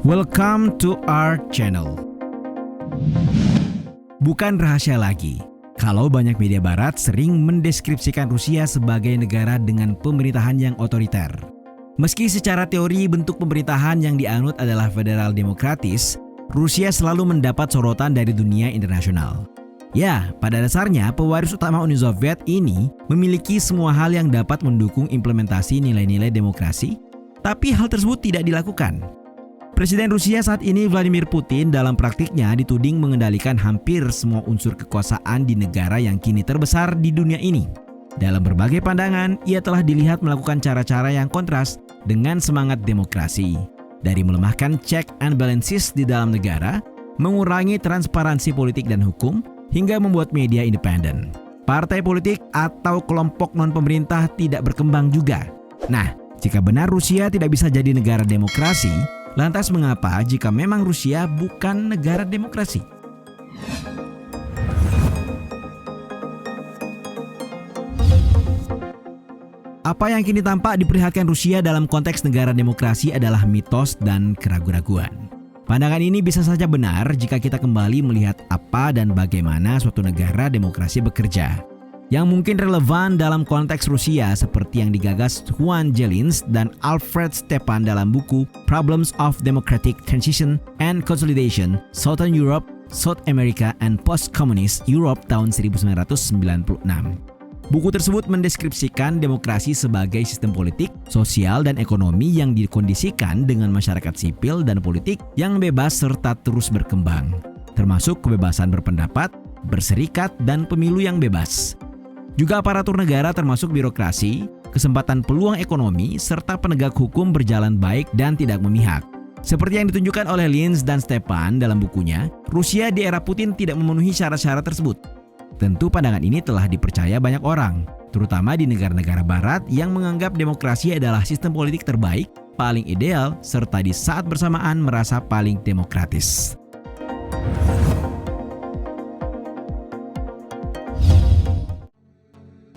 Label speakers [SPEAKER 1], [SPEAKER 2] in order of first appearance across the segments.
[SPEAKER 1] Welcome to our channel. Bukan rahasia lagi, kalau banyak media barat sering mendeskripsikan Rusia sebagai negara dengan pemerintahan yang otoriter. Meski secara teori bentuk pemerintahan yang dianut adalah federal demokratis, Rusia selalu mendapat sorotan dari dunia internasional. Ya, pada dasarnya pewaris utama Uni Soviet ini memiliki semua hal yang dapat mendukung implementasi nilai-nilai demokrasi, tapi hal tersebut tidak dilakukan. Presiden Rusia saat ini Vladimir Putin dalam praktiknya dituding mengendalikan hampir semua unsur kekuasaan di negara yang kini terbesar di dunia ini. Dalam berbagai pandangan, ia telah dilihat melakukan cara-cara yang kontras dengan semangat demokrasi. Dari melemahkan check and balances di dalam negara, mengurangi transparansi politik dan hukum, hingga membuat media independen. Partai politik atau kelompok non-pemerintah tidak berkembang juga. Nah, jika benar Rusia tidak bisa jadi negara demokrasi, lantas mengapa jika memang Rusia bukan negara demokrasi? Apa yang kini tampak diperlihatkan Rusia dalam konteks negara demokrasi adalah mitos dan keraguan-raguan. Pandangan ini bisa saja benar jika kita kembali melihat apa dan bagaimana suatu negara demokrasi bekerja. Yang mungkin relevan dalam konteks Rusia seperti yang digagas Juan Jelins dan Alfred Stepan dalam buku Problems of Democratic Transition and Consolidation, Southern Europe, South America, and Post-Communist Europe tahun 1996. Buku tersebut mendeskripsikan demokrasi sebagai sistem politik, sosial, dan ekonomi yang dikondisikan dengan masyarakat sipil dan politik yang bebas serta terus berkembang, termasuk kebebasan berpendapat, berserikat, dan pemilu yang bebas. Juga aparatur negara termasuk birokrasi, kesempatan peluang ekonomi, serta penegak hukum berjalan baik dan tidak memihak. Seperti yang ditunjukkan oleh Linz dan Stepan dalam bukunya, Rusia di era Putin tidak memenuhi syarat-syarat tersebut. Tentu pandangan ini telah dipercaya banyak orang, terutama di negara-negara barat yang menganggap demokrasi adalah sistem politik terbaik, paling ideal, serta di saat bersamaan merasa paling demokratis.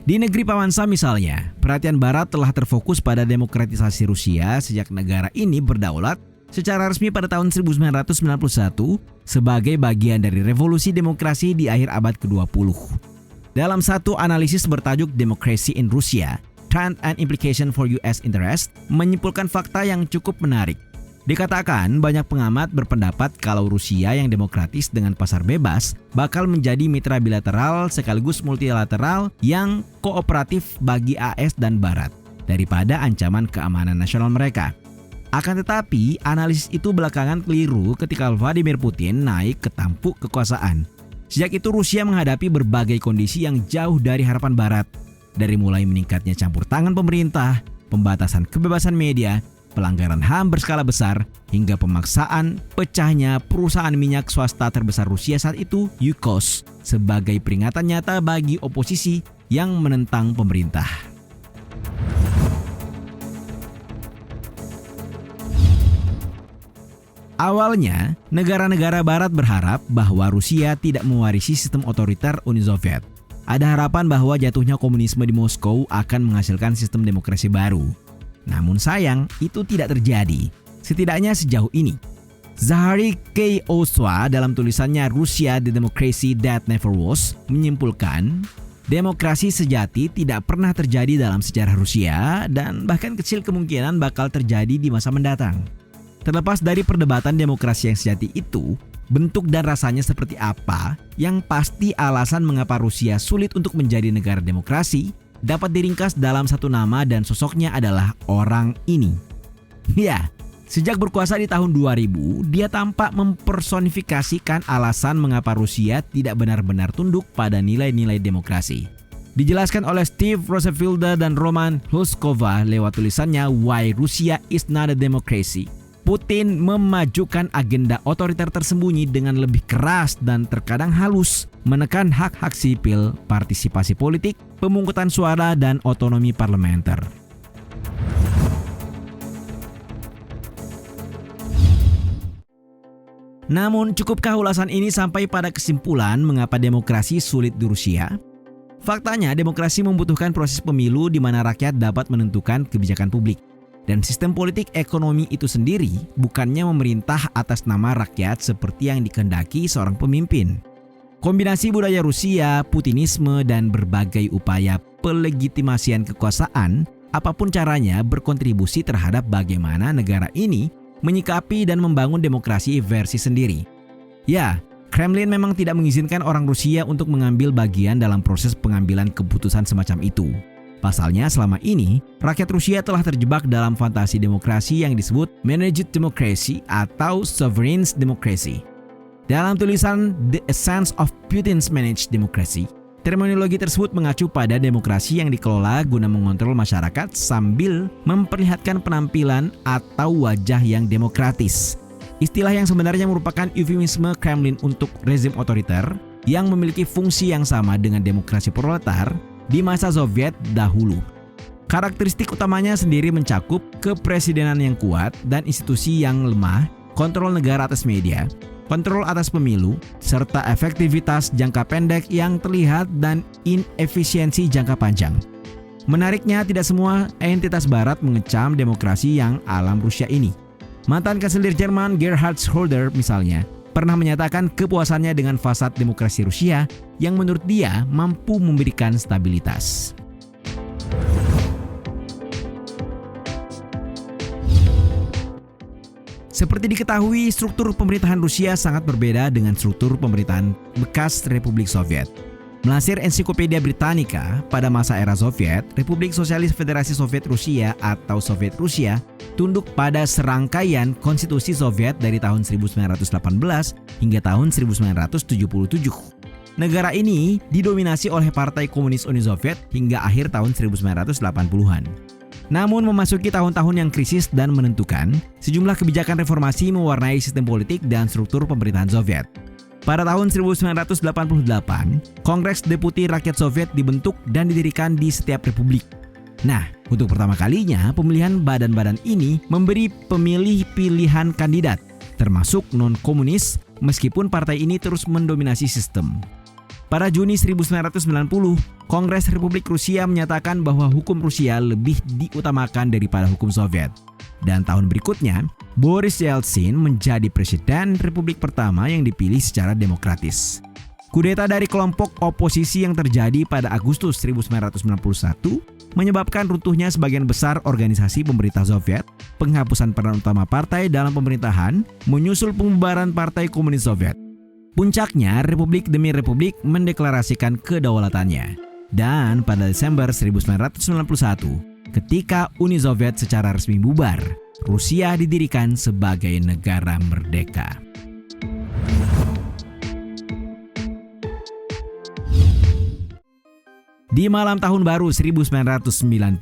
[SPEAKER 1] Di negeri Paman Sam misalnya, perhatian barat telah terfokus pada demokratisasi Rusia sejak negara ini berdaulat secara resmi pada tahun 1991 sebagai bagian dari revolusi demokrasi di akhir abad ke-20. Dalam satu analisis bertajuk Democracy in Russia, Trend and Implication for US Interest, menyimpulkan fakta yang cukup menarik. Dikatakan banyak pengamat berpendapat kalau Rusia yang demokratis dengan pasar bebas bakal menjadi mitra bilateral sekaligus multilateral yang kooperatif bagi AS dan Barat daripada ancaman keamanan nasional mereka. Akan tetapi, analisis itu belakangan keliru ketika Vladimir Putin naik ke tampuk kekuasaan. Sejak itu Rusia menghadapi berbagai kondisi yang jauh dari harapan Barat, dari mulai meningkatnya campur tangan pemerintah, pembatasan kebebasan media, pelanggaran HAM berskala besar, hingga pemaksaan pecahnya perusahaan minyak swasta terbesar Rusia saat itu, Yukos, sebagai peringatan nyata bagi oposisi yang menentang pemerintah. Awalnya, negara-negara barat berharap bahwa Rusia tidak mewarisi sistem otoriter Uni Soviet. Ada harapan bahwa jatuhnya komunisme di Moskow akan menghasilkan sistem demokrasi baru. Namun sayang, itu tidak terjadi, setidaknya sejauh ini. Zahary K. Oswa dalam tulisannya Russia the Democracy That Never Was menyimpulkan, demokrasi sejati tidak pernah terjadi dalam sejarah Rusia dan bahkan kecil kemungkinan bakal terjadi di masa mendatang. Terlepas dari perdebatan demokrasi yang sejati itu, bentuk dan rasanya seperti apa, yang pasti alasan mengapa Rusia sulit untuk menjadi negara demokrasi dapat diringkas dalam satu nama dan sosoknya adalah orang ini. Ya, sejak berkuasa di tahun 2000, dia tampak mempersonifikasikan alasan mengapa Rusia tidak benar-benar tunduk pada nilai-nilai demokrasi. Dijelaskan oleh Steve Rosenfield dan Roman Hluskova lewat tulisannya Why Russia is Not a Democracy. Putin memajukan agenda otoriter tersembunyi dengan lebih keras dan terkadang halus, menekan hak-hak sipil, partisipasi politik, pemungutan suara, dan otonomi parlementer. Namun, cukupkah ulasan ini sampai pada kesimpulan mengapa demokrasi sulit di Rusia? Faktanya, demokrasi membutuhkan proses pemilu di mana rakyat dapat menentukan kebijakan publik. Dan sistem politik ekonomi itu sendiri bukannya memerintah atas nama rakyat seperti yang dikehendaki seorang pemimpin. Kombinasi budaya Rusia, Putinisme, dan berbagai upaya pelegitimasian kekuasaan, apapun caranya berkontribusi terhadap bagaimana negara ini menyikapi dan membangun demokrasi versi sendiri. Ya, Kremlin memang tidak mengizinkan orang Rusia untuk mengambil bagian dalam proses pengambilan keputusan semacam itu. Pasalnya selama ini, rakyat Rusia telah terjebak dalam fantasi demokrasi yang disebut managed democracy atau sovereign democracy. Dalam tulisan The Essence of Putin's Managed Democracy, terminologi tersebut mengacu pada demokrasi yang dikelola guna mengontrol masyarakat sambil memperlihatkan penampilan atau wajah yang demokratis. Istilah yang sebenarnya merupakan eufemisme Kremlin untuk rezim otoriter yang memiliki fungsi yang sama dengan demokrasi proletar di masa Soviet dahulu. Karakteristik utamanya sendiri mencakup kepresidenan yang kuat dan institusi yang lemah, kontrol negara atas media, kontrol atas pemilu, serta efektivitas jangka pendek yang terlihat dan inefisiensi jangka panjang. Menariknya, tidak semua entitas barat mengecam demokrasi yang alam Rusia ini. Mantan kanselir Jerman Gerhard Schröder misalnya pernah menyatakan kepuasannya dengan fasad demokrasi Rusia yang menurut dia mampu memberikan stabilitas. Seperti diketahui, struktur pemerintahan Rusia sangat berbeda dengan struktur pemerintahan bekas Republik Soviet. Melansir Ensiklopedia Britannica, pada masa era Soviet, Republik Sosialis Federasi Soviet Rusia atau Soviet Rusia tunduk pada serangkaian konstitusi Soviet dari tahun 1918 hingga tahun 1977. Negara ini didominasi oleh Partai Komunis Uni Soviet hingga akhir tahun 1980-an. Namun memasuki tahun-tahun yang krisis dan menentukan, sejumlah kebijakan reformasi mewarnai sistem politik dan struktur pemerintahan Soviet. Pada tahun 1988, Kongres Deputi Rakyat Soviet dibentuk dan didirikan di setiap republik. Nah, untuk pertama kalinya pemilihan badan-badan ini memberi pemilih pilihan kandidat, termasuk non-komunis, meskipun partai ini terus mendominasi sistem. Pada Juni 1990, Kongres Republik Rusia menyatakan bahwa hukum Rusia lebih diutamakan daripada hukum Soviet. Dan tahun berikutnya, Boris Yeltsin menjadi presiden Republik pertama yang dipilih secara demokratis. Kudeta dari kelompok oposisi yang terjadi pada Agustus 1991 menyebabkan runtuhnya sebagian besar organisasi pemerintah Soviet, penghapusan peran utama partai dalam pemerintahan, menyusul pembubaran Partai Komunis Soviet. Puncaknya, republik demi republik mendeklarasikan kedaulatannya. Dan pada Desember 1991, ketika Uni Soviet secara resmi bubar, Rusia didirikan sebagai negara merdeka. Di malam tahun baru 1999,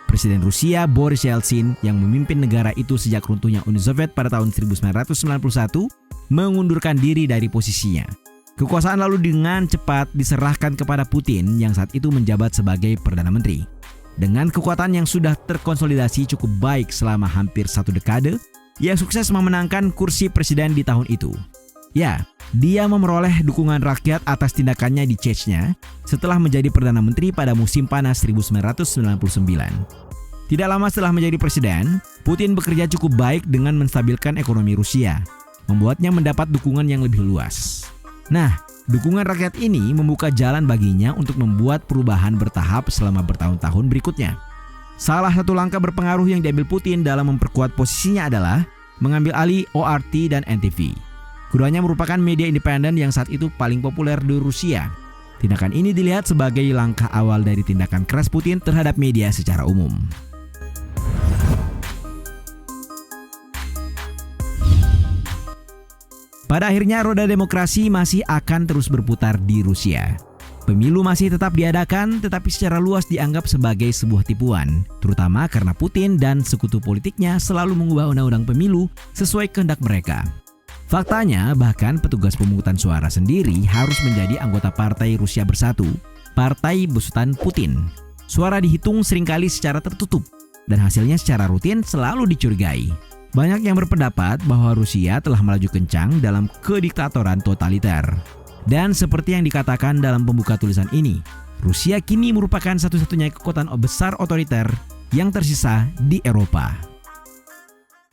[SPEAKER 1] Presiden Rusia Boris Yeltsin yang memimpin negara itu sejak runtuhnya Uni Soviet pada tahun 1991 mengundurkan diri dari posisinya. Kekuasaan lalu dengan cepat diserahkan kepada Putin yang saat itu menjabat sebagai Perdana Menteri. Dengan kekuatan yang sudah terkonsolidasi cukup baik selama hampir 1 dekade, ia sukses memenangkan kursi presiden di tahun itu. Ya, dia memperoleh dukungan rakyat atas tindakannya di Chechnya setelah menjadi Perdana Menteri pada musim panas 1999. Tidak lama setelah menjadi presiden, Putin bekerja cukup baik dengan menstabilkan ekonomi Rusia, membuatnya mendapat dukungan yang lebih luas. Nah, dukungan rakyat ini membuka jalan baginya untuk membuat perubahan bertahap selama bertahun-tahun berikutnya. Salah satu langkah berpengaruh yang diambil Putin dalam memperkuat posisinya adalah mengambil alih ORT dan NTV. Keduanya merupakan media independen yang saat itu paling populer di Rusia. Tindakan ini dilihat sebagai langkah awal dari tindakan keras Putin terhadap media secara umum. Pada akhirnya roda demokrasi masih akan terus berputar di Rusia. Pemilu masih tetap diadakan, tetapi secara luas dianggap sebagai sebuah tipuan, terutama karena Putin dan sekutu politiknya selalu mengubah undang-undang pemilu sesuai kehendak mereka. Faktanya, bahkan petugas pemungutan suara sendiri harus menjadi anggota Partai Rusia Bersatu, partai besutan Putin. Suara dihitung seringkali secara tertutup, dan hasilnya secara rutin selalu dicurigai. Banyak yang berpendapat bahwa Rusia telah melaju kencang dalam kediktatoran totaliter. Dan seperti yang dikatakan dalam pembuka tulisan ini, Rusia kini merupakan satu-satunya kekuatan besar otoriter yang tersisa di Eropa.